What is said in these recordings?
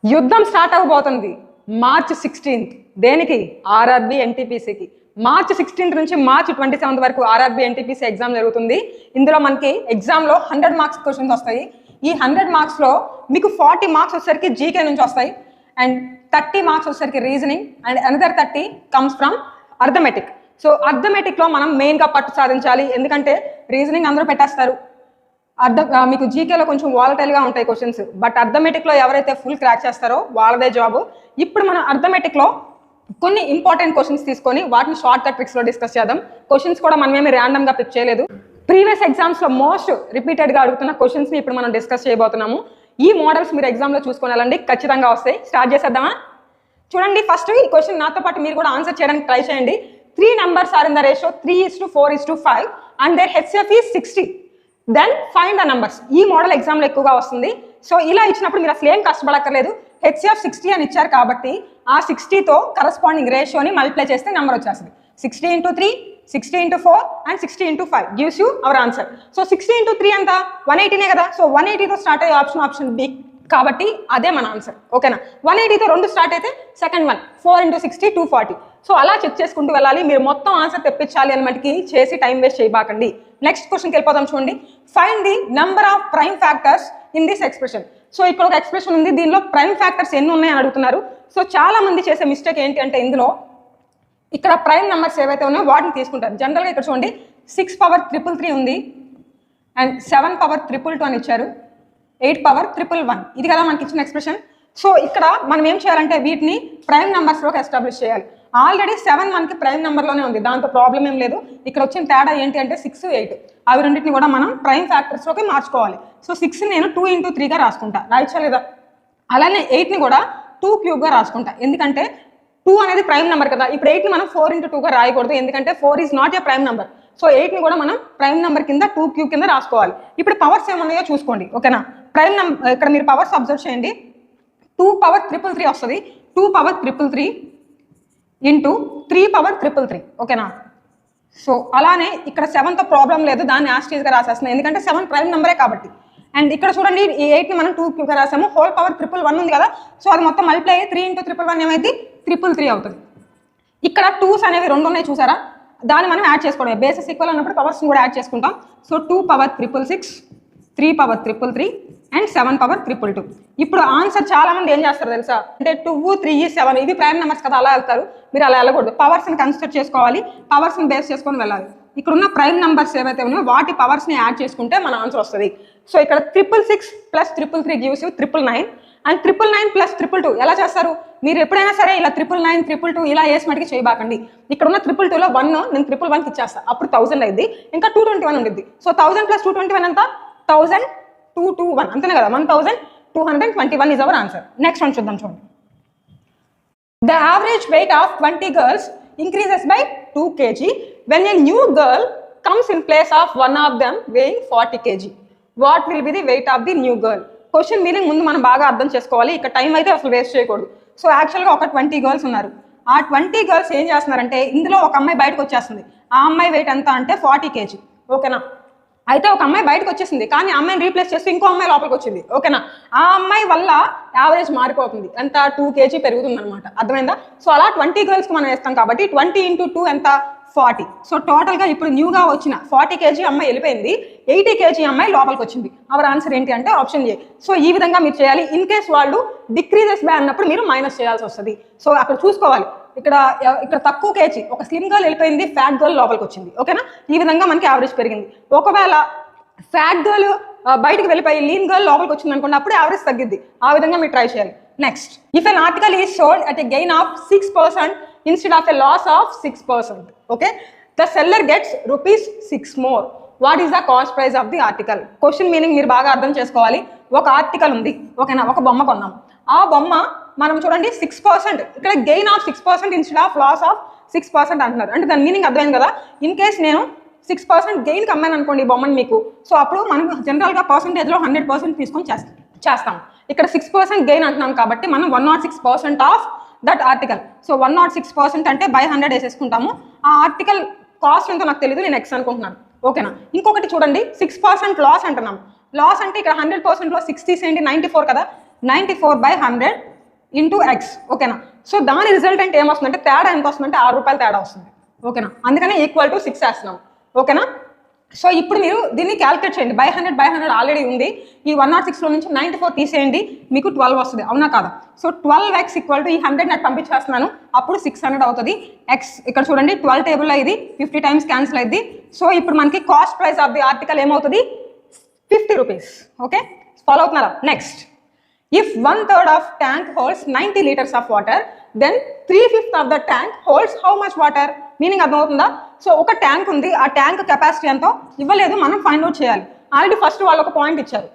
యుద్ధం స్టార్ట్ అవ్వబోతుంది March 16th దేనికి ఆర్ఆర్బి ఎన్టీపీసీకి మార్చ్ 16th నుంచి మార్చ్ 27th వరకు ఆర్ఆర్బి ఎన్టీపీసీ ఎగ్జామ్ జరుగుతుంది. ఇందులో మనకి ఎగ్జామ్లో 100 మార్క్స్ క్వశ్చన్స్ వస్తాయి. ఈ 100 మార్క్స్లో మీకు 40 మార్క్స్ వచ్చేసరికి జీకే నుంచి వస్తాయి అండ్ 30 మార్క్స్ వచ్చేసరికి reasoning and another 30 comes from arithmetic. So అర్థమెటిక్లో మనం మెయిన్గా పట్టు సాధించాలి, ఎందుకంటే రీజనింగ్ అందరూ పెట్టేస్తారు, మీకు జీకేలో కొంచెం వాలటైల్గా ఉంటాయి క్వశ్చన్స్, బట్ అర్థమెటిక్లో ఎవరైతే ఫుల్ క్రాక్ చేస్తారో వాళ్ళదే జాబ్. ఇప్పుడు మనం అర్థమెటిక్లో కొన్ని ఇంపార్టెంట్ క్వశ్చన్స్ తీసుకొని వాటిని షార్ట్ కట్ ట్రిక్స్లో డిస్కస్ చేద్దాం. క్వశ్చన్స్ కూడా మనమేమి ర్యాండమ్గా పిక్ చేయలేదు, ప్రీవియస్ ఎగ్జామ్స్లో మోస్ట్ రిపీటెడ్గా అడుగుతున్న క్వశ్చన్స్ని ఇప్పుడు మనం డిస్కస్ చేయబోతున్నాము. ఈ మోడల్స్ మీరు ఎగ్జామ్లో చూసుకొని వెళ్ళండి, ఖచ్చితంగా వస్తాయి. స్టార్ట్ చేసేద్దామా? చూడండి, ఫస్ట్ ఈ క్వశ్చన్ నాతో పాటు మీరు కూడా ఆన్సర్ చేయడానికి ట్రై చేయండి. 3 numbers are in the ratio 3:4:5 and their HCF is 60. Then find the numbers. ఈ మోడల్ ఎగ్జామ్లో ఎక్కువగా వస్తుంది. సో ఇలా ఇచ్చినప్పుడు మీరు అసలు ఏం కష్టపడక్కర్లేదు, హెచ్సిఎఫ్ 60 అని ఇచ్చారు కాబట్టి ఆ 60తో కరస్పాండింగ్ రేషియోని మల్టిప్లై చేస్తే నెంబర్ వచ్చేస్తుంది. 60 × 3, 60 × 4 and 60 × 5 gives you our answer. So 60 × 3 అంతా 180నే కదా, సో 180తో స్టార్ట్ అయ్యే ఆప్షన్ బి కాబట్టి అదే మన ఆన్సర్. ఓకేనా? 180తో 2 స్టార్ట్ అయితే సెకండ్ వన్ 4 × 60 240. సో అలా చెక్ చేసుకుంటూ వెళ్ళాలి. మీరు మొత్తం ఆన్సర్ తెప్పించాలి అని మటుకి చేసి టైం వేస్ట్ చేయబాకండి. నెక్స్ట్ క్వశ్చన్కి వెళ్ళిపోతాం. చూడండి, find the number of prime factors in this expression. So ఇక్కడ ఒక ఎక్స్ప్రెషన్ ఉంది, దీనిలో ప్రైమ్ ఫ్యాక్టర్స్ ఎన్ని ఉన్నాయని అడుగుతున్నారు. సో చాలా మంది చేసే మిస్టేక్ ఏంటి అంటే ఇందులో ఇక్కడ ప్రైమ్ నెంబర్స్ ఏవైతే ఉన్నాయో వాటిని తీసుకుంటారు. జనరల్గా ఇక్కడ చూడండి 6 పవర్ 333 ఉంది అండ్ 7 పవర్ 222 అని ఇచ్చారు, 8 పవర్ 111 ఇది కదా మనకి ఇచ్చిన ఎక్స్ప్రెషన్. సో ఇక్కడ మనం ఏం చేయాలంటే వీటిని ప్రైమ్ నెంబర్స్లోకి ఎస్టాబ్లిష్ చేయాలి. ఆల్రెడీ 7 మనకి ప్రైమ్ నెంబర్లోనే ఉంది, దాంతో ప్రాబ్లం ఏం లేదు. ఇక్కడ వచ్చిన తేడా ఏంటి అంటే 6, 8 అవి రెండింటిని కూడా మనం ప్రైమ్ ఫ్యాక్టర్స్లోకి మార్చుకోవాలి. సో 6ని నేను 2 × 3గా రాసుకుంటా, రాయచ్చా లేదా? అలానే 8ని కూడా 2 క్యూబ్గా రాసుకుంటా, ఎందుకంటే 2 అనేది ప్రైమ్ నెంబర్ కదా. ఇప్పుడు 8ని మనం 4 × 2గా రాయకూడదు, ఎందుకంటే 4 is not a prime number. So 8ని కూడా మనం ప్రైమ్ నెంబర్ కింద 2 క్యూబ్ కింద రాసుకోవాలి. ఇప్పుడు పవర్స్ ఏమన్నాయో చూసుకోండి. ఓకేనా? ప్రైమ్ నెంబర్ ఇక్కడ మీరు పవర్స్ అబ్జర్వ్ చేయండి. 2 పవర్ 333 వస్తుంది, 2 పవర్ 333 ఇంటూ 3 పవర్ 333. ఓకేనా? సో అలానే ఇక్కడ 7తో ప్రాబ్లం లేదు, దాన్ని యాస్టీజ్గా రాసేస్తున్నాం, ఎందుకంటే 7 ప్రైమ్ నెంబరే కాబట్టి. అండ్ ఇక్కడ చూడండి, ఈ 8ని మనం 2 క్యూబ్గా రాసాము, హోల్ పవర్ 111 ఉంది కదా. సో అది మొత్తం మల్టిప్లై అయ్యి 3 × 111 ఏమైంది 333 అవుతుంది. ఇక్కడ 2s అనేవి 2 ఉన్నాయి చూసారా, దాన్ని మనం యాడ్ చేసుకోవడమే. బేసెస్ ఈక్వల్ అన్నప్పుడు పవర్స్ని కూడా యాడ్ చేసుకుంటాం. So 2 power 666, 3 power 333 and 7 power 222. ఇప్పుడు ఆన్సర్ చాలా మంది ఏం చేస్తారు తెలుసా, అంటే 2, 3, 7 ఇవి ప్రైమ్ నెంబర్స్ కదా, అలా వెళ్తారు. మీరు అలా వెళ్ళకూడదు, పవర్స్ని కన్సిడర్ చేసుకోవాలి, పవర్స్ని బేస్ చేసుకొని వెళ్ళాలి. ఇక్కడ ఉన్న ప్రైమ్ నెంబర్స్ ఏవైతే ఉన్నాయో వాటి పవర్స్ని యాడ్ చేసుకుంటే మన ఆన్సర్ వస్తుంది. సో ఇక్కడ 666 + 333 గివ్స్ యూ 999 అండ్ 999 + 222 ఎలా చేస్తారు? మీరు ఎప్పుడైనా సరే ఇలా 999 222 ఇలా వేసి మటుకి చేయబాకండి. ఇక్కడ ఉన్న 222లో 1 నేను 111కి ఇచ్చేస్తాను, అప్పుడు 1000 అయింది, ఇంకా 221 ఉండిద్ది. సో 1000 + 221 ఎంత? 1221 అంతేనే కదా, 1221 is our answer. Next one చూద్దాం. చూడండి, the average weight of 20 girls increases by 2 kg when a new girl comes in place of one of them weighing 40 kg. What will be the weight of the new girl? Question meaning ముందు మనం బాగా అర్థం చేసుకోవాలి, ఇక్కడ time అయితే అసలు waste చేయకూడదు. So యాక్చువల్గా ఒక 20 girls ఉన్నారు. ఆ 20 girls ఏం చేస్తున్నారంటే ఇందులో ఒక అమ్మాయి బయటకు వచ్చేస్తుంది. ఆ అమ్మాయి వెయిట్ ఎంత అంటే 40 kg. ఓకేనా? అయితే ఒక అమ్మాయి బయటకు వచ్చేసింది, కానీ ఆ అమ్మాయిని రీప్లేస్ చేస్తే ఇంకో అమ్మాయి లోపలికి వచ్చింది. ఓకేనా? ఆ అమ్మాయి వల్ల యావరేజ్ మారిపోతుంది, ఎంత 2 kg పెరుగుతుంది అనమాట. అర్థమైందా? సో అలా 20 girlsకి మనం వేస్తాం కాబట్టి 20 × 2 ఎంత? 40. సో టోటల్గా ఇప్పుడు న్యూగా వచ్చిన 40 kg అమ్మాయి వెళ్ళిపోయింది, 80 kg అమ్మాయి లోపలికి వచ్చింది. అవర్ ఆన్సర్ ఏంటి అంటే ఆప్షన్ ఏ. సో ఈ విధంగా మీరు చేయాలి. ఇన్ కేస్ వాళ్ళు డిక్రీజెస్ బై అన్నప్పుడు మీరు మైనస్ చేయాల్సి వస్తుంది. సో అక్కడ చూసుకోవాలి, ఇక్కడ తక్కువ కేజీ ఒక స్లిమ్ గర్ల్ వెళ్ళిపోయింది, ఫ్యాట్ గర్ల్ లోపలికి వచ్చింది. ఓకేనా? ఈ విధంగా మనకి యావరేజ్ పెరిగింది. ఒకవేళ ఫ్యాట్ గర్ల్ బయటకు వెళ్ళిపోయి లీన్ గర్ల్ లోపలికి వచ్చింది అనుకోండి, అప్పుడు యావరేజ్ తగ్గిద్ది. ఆ విధంగా మీరు ట్రై చేయాలి. Next, if an article is sold at a gain of 6% instead of a loss of 6%, okay, the seller gets ₹6 more. What is the cost price of the article? Question meaning మీరు బాగా అర్థం చేసుకోవాలి. ఒక article ఉంది, ఓకేనా, ఒక బొమ్మ కొన్నాం. ఆ బొమ్మ మనం చూడండి 6%, ఇక్కడ gain of 6% instead of loss of 6% అంటున్నారు. అంటే దాని మీనింగ్ అర్థమైంది కదా. ఇన్ కేస్ నేను 6% గెయిన్కి అమ్మాను అనుకోండి ఈ బొమ్మని మీకు, సో అప్పుడు మనం జనరల్గా పర్సంటేజ్లో 100% తీసుకొని చేస్తాం. ఇక్కడ 6% గెయిన్ అంటున్నాం కాబట్టి మనం 106% ఆఫ్ దట్ ఆర్టికల్. సో 106% అంటే బై 100 వేసేసుకుంటాము. ఆ ఆర్టికల్ కాస్ట్ ఎంతో నాకు తెలియదు, నేను X అనుకుంటున్నాను. ఓకేనా? ఇంకొకటి చూడండి, 6% లాస్ అంటున్నాం. లాస్ అంటే ఇక్కడ 100%లో 60 94 కదా, 94/100 ఇంటూ ఎక్స్. ఓకేనా? సో దాని రిజల్టెంట్ ఏమొస్తుందంటే తేడా ఎంత వస్తుందంటే 6 రూపాయలు తేడా వస్తుంది. ఓకేనా? అందుకనే ఈక్వల్ టు 6 వేస్తున్నాం. ఓకేనా? సో ఇప్పుడు మీరు దీన్ని క్యాలిక్యులేట్ చేయండి. బై 100 ఆల్రెడీ ఉంది. ఈ 106లో నుంచి 94 తీసేయండి, మీకు 12 వస్తుంది. అవునా కాదా? సో 12x ఈక్వల్ టు ఈ 100 నాకు పంపించేస్తున్నాను, అప్పుడు 600 అవుతుంది. ఎక్స్ ఇక్కడ చూడండి 12 టేబుల్లో ఇది 50 టైమ్స్ క్యాన్సిల్ అయింది. సో ఇప్పుడు మనకి cost price of the article ఏమవుతుంది? 50 రూపీస్. ఓకే, ఫాలో అవుతున్నారా? Next, if 1/3 of tank holds 90 liters of water, then 3/5 of the tank holds how much water? Meaning అర్థమవుతుందా? సో ఒక ట్యాంక్ ఉంది, ఆ ట్యాంక్ కెపాసిటీ ఎంతో ఇవ్వలేదు, మనం ఫైండ్ అవుట్ చేయాలి. ఆల్రెడీ ఫస్ట్ వాళ్ళు ఒక పాయింట్ ఇచ్చారు,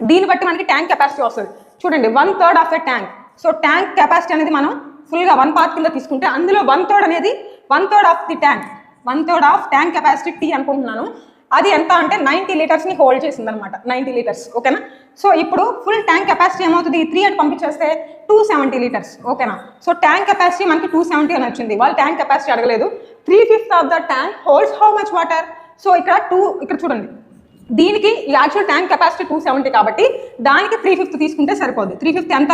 దీన్ని బట్టి మనకి ట్యాంక్ కెపాసిటీ వస్తుంది. చూడండి 1/3 of a tank. So tank capacity అనేది మనం ఫుల్గా 1 పార్ట్ కింద తీసుకుంటే అందులో 1/3 అనేది 1/3 of the tank, 1/3 of tank capacity టీ అనుకుంటున్నాను. అది ఎంత అంటే 90 లీటర్స్ని హోల్డ్ చేసింది అనమాట, 90 లీటర్స్. ఓకేనా? సో ఇప్పుడు ఫుల్ ట్యాంక్ కెపాసిటీ ఏమవుతుంది? 3 అని పంపించేస్తే 270 లీటర్స్. ఓకేనా? సో ట్యాంక్ కెపాసిటీ మనకి 270 అని వచ్చింది, వాళ్ళు ట్యాంక్ కెపాసిటీ అడగలేదు. 3/5 of the tank holds how much water? So ఇక్కడ ఇక్కడ చూడండి, దీనికి యాక్చువల్ ట్యాంక్ కెపాసిటీ 270 కాబట్టి దానికి 3/5 తీసుకుంటే సరిపోద్ది. 3/5 ఎంత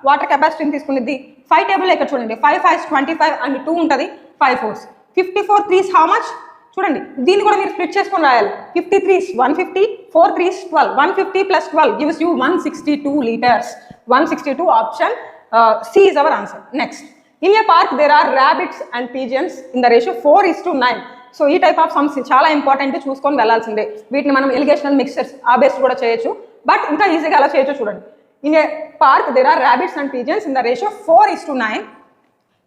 వాటర్ కెపాసిటీని తీసుకునేది? 5 టేబుల్ ఇక్కడ చూడండి, 5 5s 25 అండ్ 2 ఉంటుంది, 5 4s 54 3s హౌ మచ్? చూడండి దీన్ని కూడా మీరు స్ప్లిట్ చేసుకొని రాయాలి. 50 3s 150, 4 3s 12, 150 plus 12 gives you 162 liters. 162, option C is our answer. Next, in a park there are rabbits and pigeons in the ratio 4:9. So ఈ type of sums చాలా important, చూసుకొని వెళ్ళాల్సిందే. వీటిని మనం ఎలిగేషనల్ మిక్సర్స్ ఆ బేస్ కూడా చేయొచ్చు, బట్ ఇంకా ఈజీగా అలా చేయొచ్చు. చూడండి, in a park there are rabbits and pigeons in the ratio 4:9.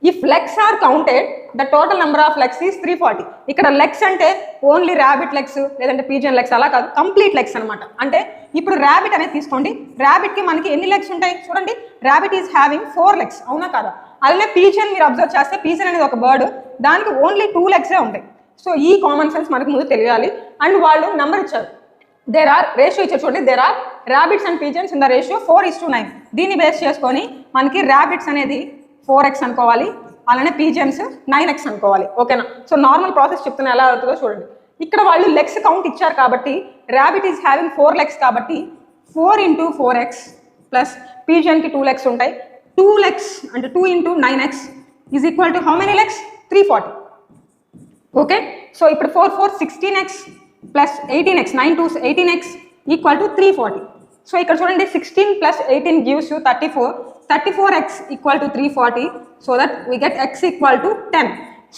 If legs are counted, the total number of legs is 340. ఇక్కడ లెగ్స్ అంటే ఓన్లీ ర్యాబిట్ లెగ్స్ లేదంటే పీజియన్ లెగ్స్ అలా కాదు, కంప్లీట్ లెగ్స్ అనమాట. అంటే ఇప్పుడు ర్యాబిట్ అనేది తీసుకోండి, ర్యాబిట్కి మనకి ఎన్ని లెగ్స్ ఉంటాయి? చూడండి, ర్యాబిట్ ఈజ్ హ్యావింగ్ 4 legs. అవునా కాదా? అలానే పీజియన్ మీరు అబ్జర్వ్ చేస్తే, పీజియన్ అనేది ఒక బర్డ్, దానికి ఓన్లీ 2 legsే ఉంటాయి. సో ఈ కామన్ సెన్స్ మనకు ముందు తెలియాలి. అండ్ వాళ్ళు నెంబర్ ఇచ్చారు, దేర్ ఆర్ రేషియో ఇచ్చారు. చూడండి, there are rabbits and pigeons in the ratio 4:9. దీన్ని బేస్ చేసుకొని మనకి ర్యాబిట్స్ అనేది 4x అనుకోవాలి, అలానే పీజియన్స్ 9x అనుకోవాలి. ఓకేనా? సో నార్మల్ ప్రాసెస్ చెప్తున్నా ఎలా అవుతుందో చూడండి. ఇక్కడ వాళ్ళు లెగ్స్ కౌంట్ ఇచ్చారు కాబట్టి ర్యాబిట్ ఈజ్ హ్యావింగ్ 4 legs కాబట్టి 4 × 4x ప్లస్ పీజియన్కి 2 legs ఉంటాయి. 2 legs అంటే 2 × 9x is equal to how many legs? 340. Okay, so ఇప్పుడు 4 4 16x plus 18x 9 2 18x equal to 340. So ఇక్కడ చూడండి 16 plus 18 gives you 34. 34x equal to 340. So that we get x equal to 10.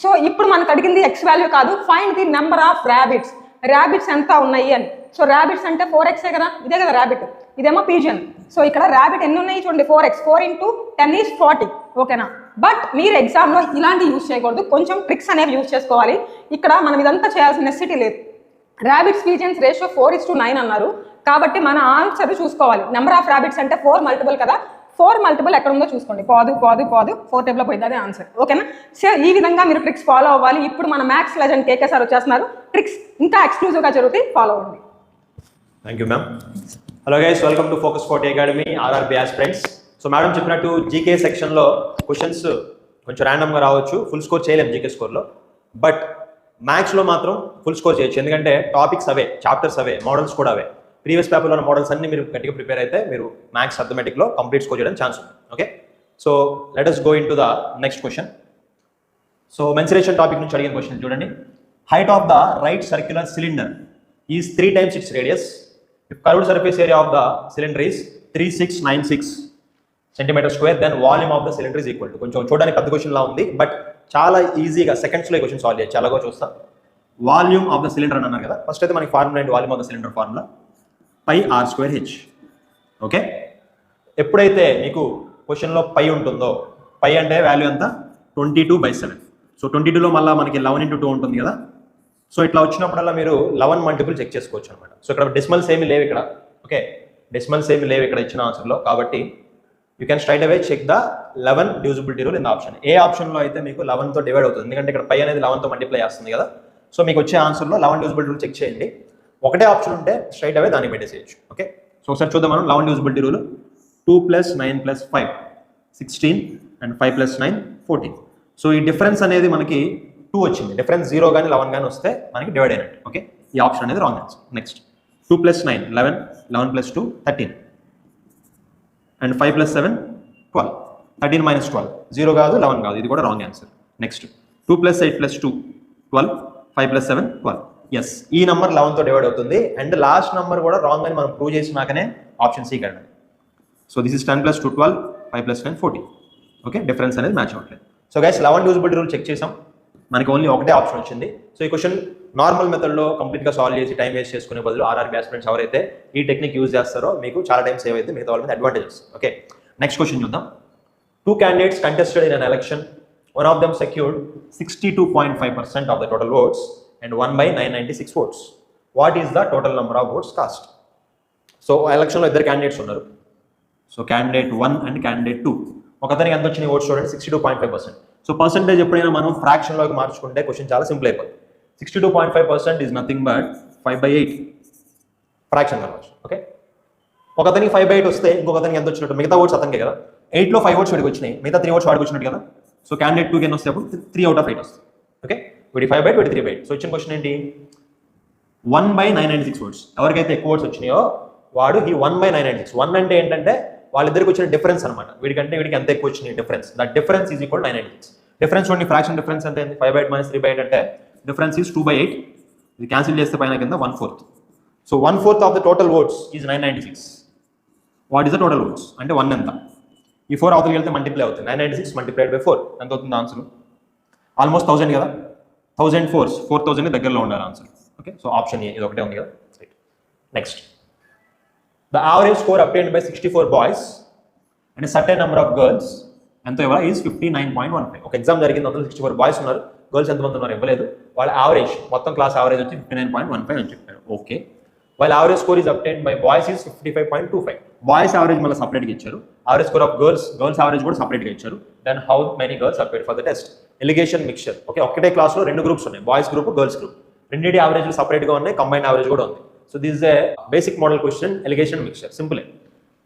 So ఇప్పుడు మనకు అడిగింది x value కాదు, find the number of rabbits. Rabbits ఎంత ఉన్నాయి అని. సో ర్యాబిట్స్ అంటే 4xే కదా, ఇదే కదా ర్యాబిట్, ఇదేమో పీజియన్. సో ఇక్కడ ర్యాబిట్ ఎన్ని ఉన్నాయి చూడండి, 4x. 4 × 10 is 40. ఓకేనా? బట్ మీరు ఎగ్జామ్లో ఇలాంటి యూజ్ చేయకూడదు, కొంచెం ట్రిక్స్ అనేవి యూజ్ చేసుకోవాలి. ఇక్కడ మనం ఇదంతా చేయాల్సిన నెసెసిటీ లేదు. ర్యాబిట్స్ పీజియన్స్ రేషియో 4:9 అన్నారు కాబట్టి మన ఆన్సర్ చూసుకోవాలి. నెంబర్ ఆఫ్ ర్యాబిట్స్ అంటే 4 మల్టిపుల్ కదా, 4 మల్టిపుల్ ఎక్కడ ఉందో చూసుకోండి. పాదు 4 టేబుల్లో పోయింది, అదే ఆన్సర్. ఓకేనా? సో ఈ విధంగా మీరు ట్రిక్స్ ఫాలో అవ్వాలి. ఇప్పుడు మన మ్యాథ్స్ లెజెండ్ కేకే సార్ వచ్చేస్తున్నారు, ట్రిక్స్ ఇంకా ఎక్స్క్లూజివ్గా జరుగుతాయి, ఫాలో అవ్వండి. Thank you ma'am. Hello guys, welcome to focus 40 academy RRB aspirants. So madam చెప్పినట్టు జీకే సెక్షన్లో క్వశ్చన్స్ కొంచెం ర్యాండమ్గా రావచ్చు, ఫుల్ స్కోర్ చేయలేము జీకే స్కోర్లో. బట్ మ్యాథ్స్లో మాత్రం ఫుల్ స్కోర్ చేయొచ్చు, ఎందుకంటే టాపిక్స్ అవే, చాప్టర్స్ అవే, మోడల్స్ కూడా అవే. ప్రీవియస్ పేపర్లో ఉన్న మోడల్స్ అన్ని మీరు గట్టిగా ప్రిపేర్ అయితే మీరు మ్యాథ్స్ అథమెటిక్లో కంప్లీట్ స్కోర్ చేయడం ఛాన్స్ ఉంది. Okay, so let us go into the next question. So mensuration topic నుంచి అడిగిన క్వశ్చన్ చూడండి. Height of the right circular cylinder is 3 times its radius. If curved surface area of the cylinder is 3696 centimeter square, then volume of the cylinder is equal to. కొంచెం చూడడానికి పెద్ద question లా ఉంది, but చాలా ఈజీగా సెకండ్స్లో ఈ question solve చేయొచ్చు. అలాగో చూస్తా. వాల్యూమ్ ఆఫ్ ద సిలిండర్ అని అన్నారు కదా, ఫస్ట్ అయితే మనకి ఫార్ములా ఏంటి? Volume of the cylinder formula πr²h. Okay, ఎప్పుడైతే మీకు క్వశ్చన్లో పై ఉంటుందో, పై అంటే వాల్యూ ఎంత? 22/7. సో 22లో మళ్ళీ మనకి 11 × 2 ఉంటుంది కదా. సో ఇట్లా వచ్చినప్పుడల్లా మీరు 11 మల్టిపుల్ చెక్ చేసుకోవచ్చు అనమాట. సో ఇక్కడ డెసిమల్స్ ఏమి లేవు ఇక్కడ. ఓకే, డెసిమల్స్ ఏమి లేవు ఇక్కడ ఇచ్చిన ఆన్సర్లో, కాబట్టి you can straight away check the 11 divisibility rule in the option. ఏ ఆప్షన్లో అయితే మీకు 11తో డివైడ్ అవుతుంది, ఎందుకంటే ఇక్కడ పై అనేది 11తో మల్టిప్లై చేస్తుంది కదా. సో మీకు వచ్చే ఆన్సర్లో 11 డివిజిబిలిటీ రూల్ చెక్ చేయండి. ఒకటే ఆప్షన్ ఉంటే స్ట్రైట్ అవే దాన్ని పెట్టేసేయచ్చు. ఓకే, సో ఒకసారి చూద్దాం మనం 11 డివిజిబిలిటీ రూల్. 2 + 9 + 5 16 అండ్ 5 + 9 14. సో ఈ డిఫరెన్స్ అనేది మనకి 2 వచ్చింది. డిఫరెన్స్ 0 కానీ 11 కానీ వస్తే మనకి డివైడ్ అయినట్టు. ఓకే, ఈ ఆప్షన్ అనేది రాంగ్ ఆన్సర్. నెక్స్ట్ 2 + 9 11, 11 + 2 13. అండ్ 5 + 7 12. 13 - 12 0 కాదు 11 కాదు, ఇది కూడా రాంగ్ ఆన్సర్. నెక్స్ట్ 2 + 8 + 2 12. 5 + 7 12. ఎస్, ఈ నెంబర్ 11తో డివైడ్ అవుతుంది. అండ్ లాస్ట్ నెంబర్ కూడా రాంగ్ అని మనం ప్రూవ్ చేసినాకనే ఆప్షన్ సి కండి. So this is 10 + 2 12, 5 + 10 14. Okay, difference అనేది మ్యాచ్ అవ్వట్లేదు. So guys 11 divisibility rule check చేసాం, మనకి ఓన్లీ ఒకటే ఆప్షన్ వచ్చింది. సో ఈ క్వశ్చన్ నార్మల్ మెథడ్లో కంప్లీట్గా సాల్వ్ చేసి టైం వేస్ట్ చేసుకునే బదులు ఆర్ఆర్బీ ఆస్పిరెంట్స్ ఎవరైతే ఈ టెక్నిక్ యూజ్ చేస్తారో మీకు చాలా టైం సేవ్ అయితే మిగతా వాళ్ళ మీద అడ్వాంటేజెస్. ఓకే, నెక్స్ట్ క్వశ్చన్ చూద్దాం. 2 candidates contested in an election. One of them secured 62.5% of the total votes and won by 996 votes. What is the total number of votes cast? So ఎలక్షన్లో ఇద్దరు candidates ఉన్నారు. So candidate 1 and candidate 2. ఒకతనికి ఎంత వచ్చినాయి oats చూడండి, 62.5%. So percentage ఎప్పుడైనా మనం ఫ్రాక్షన్లోకి మార్చుకుంటే question చాలా సింపుల్ అయిపోతుంది. 62.5% is nothing but 5/8 fraction conversion. Okay, ఒకతనికి 5/8 వస్తే ఇంకొకతనికి ఎంత వచ్చినట్టు, మిగతా ఓట్స్ అతనికే కదా. 8లో 5 ఓట్స్ వాడికి వచ్చినాయి, మిగతా 3 ఓట్స్ వాడికి వచ్చినట్టు కదా. సో క్యాండిడేట్ 2 ఎన్ని వస్తే అప్పుడు 3 out of 8 వస్తుంది. ఓకే, వీడి 5/8 వీడి 3/8. సో ఇచ్చిన క్వశ్చన్ ఏంటి, 1/996 ఓట్స్. ఎవరికైతే ఎక్కువ ఓట్స్ వచ్చినాయో వాడు ఈ 1/996. 1 అంటే ఏంటంటే వాళ్ళిద్దరికి వచ్చిన డిఫరెన్స్ అనమాట. వీడికంటే వీడికి ఎంత ఎక్కువ వచ్చినాయి difference. That difference is equal 996. Difference చూడండి, ఫ్రాక్షన్ డిఫరెన్స్ ఎంత అయింది, 5/8 - 3/8 అంటే డిఫరెన్స్ ఈజ్ 2/8. ఇది క్యాన్సిల్ చేస్తే పైన కింద 1/4. So 1/4 of the total votes is 996. What is the total votes అంటే 1 ఎంత, ఈ 4 అవతలకి వెళ్తే మల్టిప్లై అవుతుంది. 996 × 4 ఎంత అవుతుంది ఆన్సర్, ఆల్మోస్ట్ 1000 కదా. 1000 4 4000 దగ్గరలో ఉండాలి answer. Okay, so option A ఇది ఒకటే ఉంది కదా. Next, the average score obtained by 64 boys and certain number of girls ఎంత ఇవ్వాలి ఈజ్ 59.15. ఒక ఎగ్జామ్ జరిగింది, అందులో 64 బాయ్స్ ఉన్నారు, గర్ల్స్ ఎంతమంది ఉన్నారు ఇవ్వలేదు. వాళ్ళ యావరేజ్ మొత్తం క్లాస్ యావరేజ్ వచ్చి 59.15 అని చెప్పారు. ఓకే, వాళ్ళ average score is obtained by boys is 55.25. Boys average మళ్ళీ సపరేట్గా ఇచ్చారు. Average score of girls average కూడా సపరేట్గా ఇచ్చారు. Then how many girls appeared for the test. Alligation mixture. Okay, ఒకటే క్లాస్లో 2 గ్రూప్స్ ఉన్నాయి, బాయ్స్ గ్రూప్ గర్ల్స్ గ్రూప్. రెండింటి యావరేజ్లు సపరేట్గా ఉన్నాయి, కంబైన్ యావరేజ్ కూడా ఉంది. So this A basic model question, allegation mixture, simple.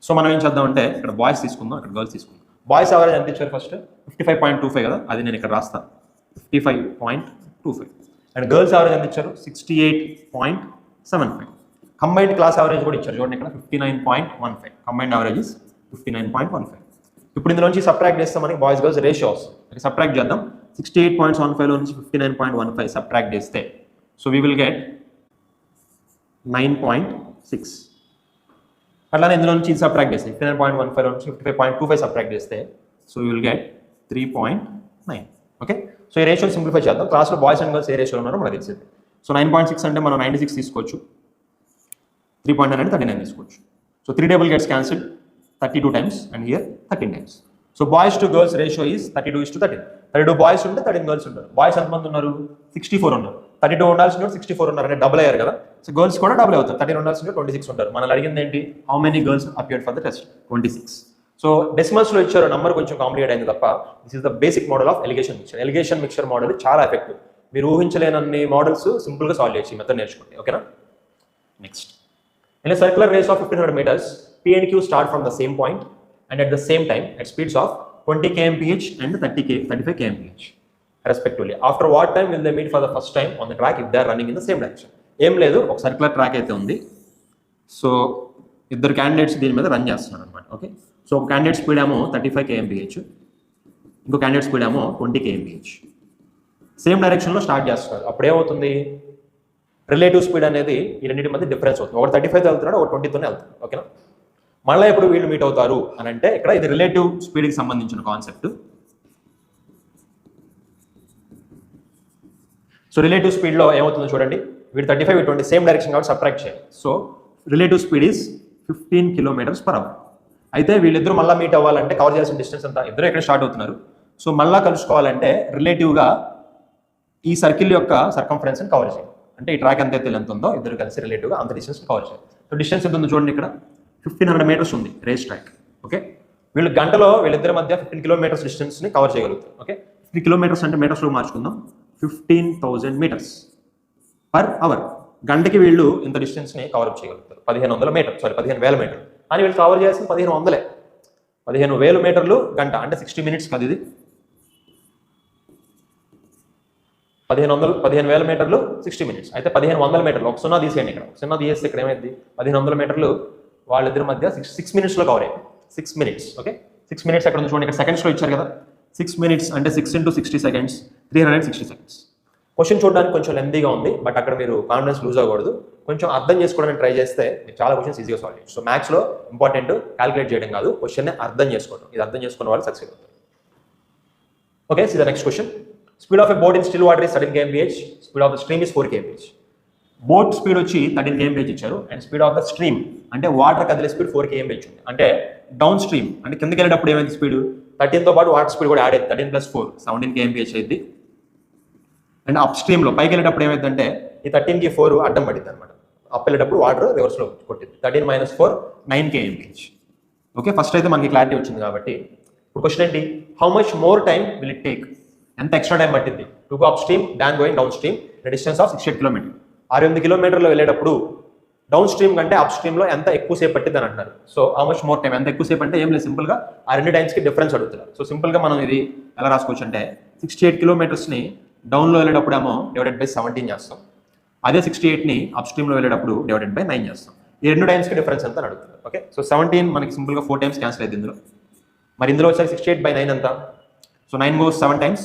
So మనం ఏం చేద్దామంటే ఇక్కడ బాయ్స్ తీసుకుందాం, అక్కడ గర్ల్స్ తీసుకుందాం. బాయ్స్ యావరేజ్ ఎంత ఇచ్చారు ఫస్ట్ 55.25 కదా, అది నేను ఇక్కడ రాస్తాను 55.25. అండ్ గర్ల్స్ యావరేజ్ ఎంత ఇచ్చారు 68.75. కంబైన్డ్ క్లాస్ యావరేజ్ కూడా ఇచ్చారు చూడండి ఇక్కడ 59.15. Combined average is 59.15. ఇప్పుడు ఇందులోంచి సబ్ట్రాక్ట్ చేస్తే మనకి బాయ్స్ గర్ల్స్ రేషియో వస్తుంది. సబ్ట్రాక్ట్ చేద్దాం. 68.15లో నుంచి 59.15 సబ్ట్రాక్ట్ చేస్తే సో వీ విల్ గెట్ 9.6. అట్లానే ఇందులో నుంచి సబ్ట్రాక్ట్ చేస్తే 59.15లో నుంచి 55.25 సబ్ట్రాక్ట్ చేస్తే so we will get 3.9. Okay, so ఈ రేషియో సింప్లిఫై చేద్దాం. క్లాస్లో బాయ్స్ అండ్ గర్ల్స్ ఏ రేషియోలో ఉన్నారో మనకు తెలిసింది. సో 9.6 అంటే మనం 96 తీసుకోవచ్చు, 3.9 అంటే 39 తీసుకోవచ్చు. So 3 table gets cancelled 32 times and here 13 times. So boys to girls ratio is 32:13. 32 boys ఉంటే 13 గర్ల్స్ ఉంటారు. బాయ్స్ ఎంతమంది ఉన్నారు 64 ఉన్నారు. 32 ఉండాల్సిన 64 ఉన్నారు అంటే డబుల్ అయ్యారు కదా. సో గర్ల్స్ కూడా డబుల్ అవుతారు. 13 ఉండాల్సిన 26 ఉంటారు. మనల్ని అడిగింది ఏంటి, how many girls appeared for the test, 26. So డెసిమల్స్లో ఇచ్చారు, నంబర్ కొంచెం కాంప్లికేట్ అయింది తప్ప this is the basic model of alligation mixture. Alligation mixture model చాలా ఎఫెక్టివ్. మీరు ఊహించలేనన్ని మోడల్స్ సింపుల్గా సాల్వ్ చేయొచ్చు ఈ మెథడ్ నేర్చుకోండి. ఓకేనా. Next, in a circular race of 1500 meters, P and Q start from the same point and at the same time at speeds of 20 kmph and 35 kmph respectively. After what time will they meet for the first time on the track if they are running in the same direction? ఏం లేదు, ఒక circular track అయితే ఉంది. So ఇద్దరు candidates దీని మీద run చేస్తున్నారు అనమాట. ఓకే, సో ఒక క్యాండిడేట్ స్పీడ్ ఏమో 35 kmph, ఇంకో క్యాండిడేట్ స్పీడ్ ఏమో 20 kmph. సేమ్ డైరెక్షన్లో స్టార్ట్ చేస్తున్నారు. అప్పుడు ఏమవుతుంది, రిలేటివ్ స్పీడ్ అనేది ఈ రెండింటి మధ్య డిఫరెన్స్ అవుతుంది. ఒకటి 35తో వెళ్తున్నాడు, ఒకటి 20తోనే వెళ్తున్నాడు. ఓకేనా. మళ్ళీ ఎప్పుడు వీళ్ళు మీట్ అవుతారు అని అంటే ఇక్కడ ఇది రిలేటివ్ స్పీడ్కి సంబంధించిన కాన్సెప్ట్. సో రిలేటివ్ స్పీడ్లో ఏమవుతుందో చూడండి, వీడు 35 వీడు 20 సేమ్ డైరెక్షన్ కాబట్టి సబ్ట్రాక్ట్ చేయాలి. So relative speed is 15 km/h. అయితే వీళ్ళిద్దరూ మళ్ళీ మీట్ అవ్వాలంటే కవర్ చేయాల్సిన డిస్టెన్స్ అంతా, ఇద్దరు ఎక్కడ స్టార్ట్ అవుతున్నారు. సో మళ్ళీ కలుసుకోవాలంటే రిలేటివ్గా ఈ సర్కిల్ యొక్క సర్కంఫరెన్స్ని కవర్ చేయాలి. అంటే ఈ ట్రాక్ ఎంత లెంత్ ఉందో ఇద్దరు కలిసి రిలేటివ్గా అంత డిస్టెన్స్ కవర్ చేయాలి. సో డిస్టెన్స్ ఎంత ఉందో చూడండి, ఇక్కడ 1500 meters ఉంది రేస్ ట్రాక్. ఓకే, వీళ్ళు గంటలో వీళ్ళిద్దరి మధ్య 15 km డిస్టెన్స్ని కవర్ చేయగలుగుతారు. ఓకే, 50 km అంటే మీటర్స్లో మార్చుకుందాం, 15,000 meters per hour. గంటకి వీళ్ళు ఇంత డిస్టెన్స్ని కవర్ అప్ చేయగలుగుతారు. 15,000 మీటర్లు. కానీ వీళ్ళు కవర్ చేయాల్సిన 15,000 మీటర్లు గంట, అంటే 60 minutes కదా ఇది. 15,000 మీటర్లు 60 minutes. అయితే 1,500 మీటర్లు, ఒక 0 తీసేయండి, ఇక్కడ 0 తీసేస్తే ఇక్కడ ఏమైంది, 1,500 మీటర్లు వాళ్ళిద్దరి మధ్య 6 minutesలో కవర్ అయ్యింది. 6 minutes. ఓకే 6 minutes అక్కడ ఉంది చూడండి, ఇక్కడ సెకండ్స్లో ఇచ్చారు కదా. 6 minutes అంటే 6 into 60 seconds, 360 seconds. క్వశ్చన్ చూడడానికి కొంచెం లెందీగా ఉంది, బట్ అక్కడ మీరు కాన్ఫిడెన్స్ లూజ్ అవ్వకూడదు. కొంచెం అర్థం చేసుకోవడానికి ట్రై చేస్తే మీరు చాలా క్వశ్చన్స్ ఈజీగా సాల్వ్ చేయొచ్చు. సో మ్యాథ్స్లో ఇంపార్టెంట్ క్యాలిక్యులేట్ చేయడం కాదు, క్వశ్చన్ని అర్థం చేసుకోవడం. ఇది అర్థం చేసుకున్న వాళ్ళు సక్సెస్ అవుతారు. Okay, see the next question. Speed of a boat in still water is 13 kmph, speed of the stream is 4 kmph. Boat speed వచ్చి 13 kmph ఇచ్చారు, and speed of the stream అంటే వాటర్ కదిలే స్పీడ్ 4 kmph ఉంది. అంటే down stream అంటే కిందకి వెళ్ళేటప్పుడు ఏమైంది స్పీడ్ 13తో పాటు వాటర్ స్పీడ్ కూడా యాడ్ అయింది, 13 + 4 17 kmph అయింది. అండ్ అప్ స్ట్రీమ్లో పైకి వెళ్ళేటప్పుడు ఏమైందంటే ఈ 13కి 4 అడ్డం పడింది అనమాట. అప్ వెళ్ళేటప్పుడు వాటర్ రివర్స్లో కొట్టింది. 13 - 4 9 kmph. ఓకే, ఫస్ట్ అయితే మనకి క్లారిటీ వచ్చింది కాబట్టి ఇప్పుడు క్వశ్చన్ ఏంటి, how much more time will it take, ఎంత ఎక్స్ట్రా టైం పట్టింది to go up stream than going down stream distance of 68 km. 68 కిలోమీటర్లు వెళ్ళేటప్పుడు డౌన్ స్ట్రీమ్ కంటే అప్ స్ట్రీమ్లో ఎంత ఎక్కువసేపు పట్టింది అని అంటారు. So how much more time, ఎంత ఎక్కువసేపు అంటే ఏం లేదు, సింపుల్గా ఆ రెండు టైమ్స్కి డిఫరెన్స్ అడుగుతున్నారు. సో సింపుల్గా మనం ఇది ఎలా రాసుకోవచ్చు అంటే 68 కిలోమీటర్స్ని డౌన్లో వెళ్ళేటప్పుడు ఏమో /17 చేస్తాం, అదే 68ని అప్ స్ట్రీమ్లో వెళ్ళేటప్పుడు /9 చేస్తాం. ఈ రెండు టైమ్స్కి డిఫరెన్స్ ఎంత అని అడుగుతున్నారు. ఓకే, సో 17 మనకి సింపుల్గా 4 times క్యాన్సిల్ అయింది ఇందులో. మరి ఇందులో వచ్చాక 68/9 ఎంత, సో 9 goes 7 times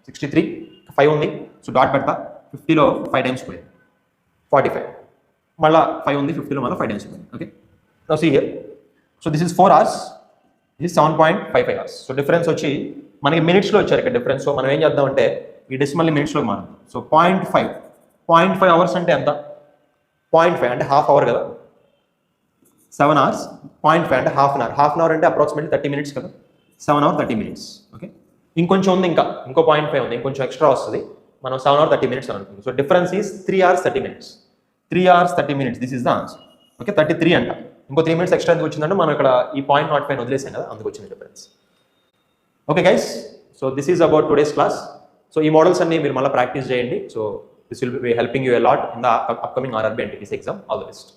63, 5 ఉంది, సో డాట్ పెడతా. 50లో 5 times పోయింది 45, మళ్ళీ 5 ఉంది, 50లో మళ్ళీ 5 times పోయింది. Okay, now see here, so this is 4 hours, this is 7.55 hours. So difference వచ్చి మనకి మినిట్స్లో వచ్చారు ఇక్కడ డిఫరెన్స్. సో మనం ఏం చేద్దామంటే ఈ డెసిమల్ని మినిట్స్లో మారుతాం. సో 0.5 hours అంటే ఎంత, 0.5 అంటే హాఫ్ అవర్ కదా, 7 hours, 0.5 అంటే హాఫ్ అన్ అవర్ అంటే అప్రాక్సిమేట్లీ 30 minutes కదా, 7 hours 30 minutes. ఓకే, ఇంకొంచెం ఉంది, ఇంకో 0.5 ఉంది, ఇంకొంచెం ఎక్స్ట్రా వస్తుంది, మనం 7 hours 30 minutes అని అనుకుంది. So difference is 3 hours 30 minutes. 3 hours 30 minutes, this is the answer. Okay, 33 అంట. ఇంకో 3 minutes ఎక్స్ట్రా ఎందుకు వచ్చిందంటే మనం ఇక్కడ ఈ 0.05 వదిలేసాం కదా, అందుకు వచ్చింది difference. Okay guys, so this is about today's class. So ఈ మోడల్స్ అన్ని మీరు మళ్ళీ ప్రాక్టీస్ చేయండి. So this will be helping you a lot in the upcoming RRB NTPC exam. All the best.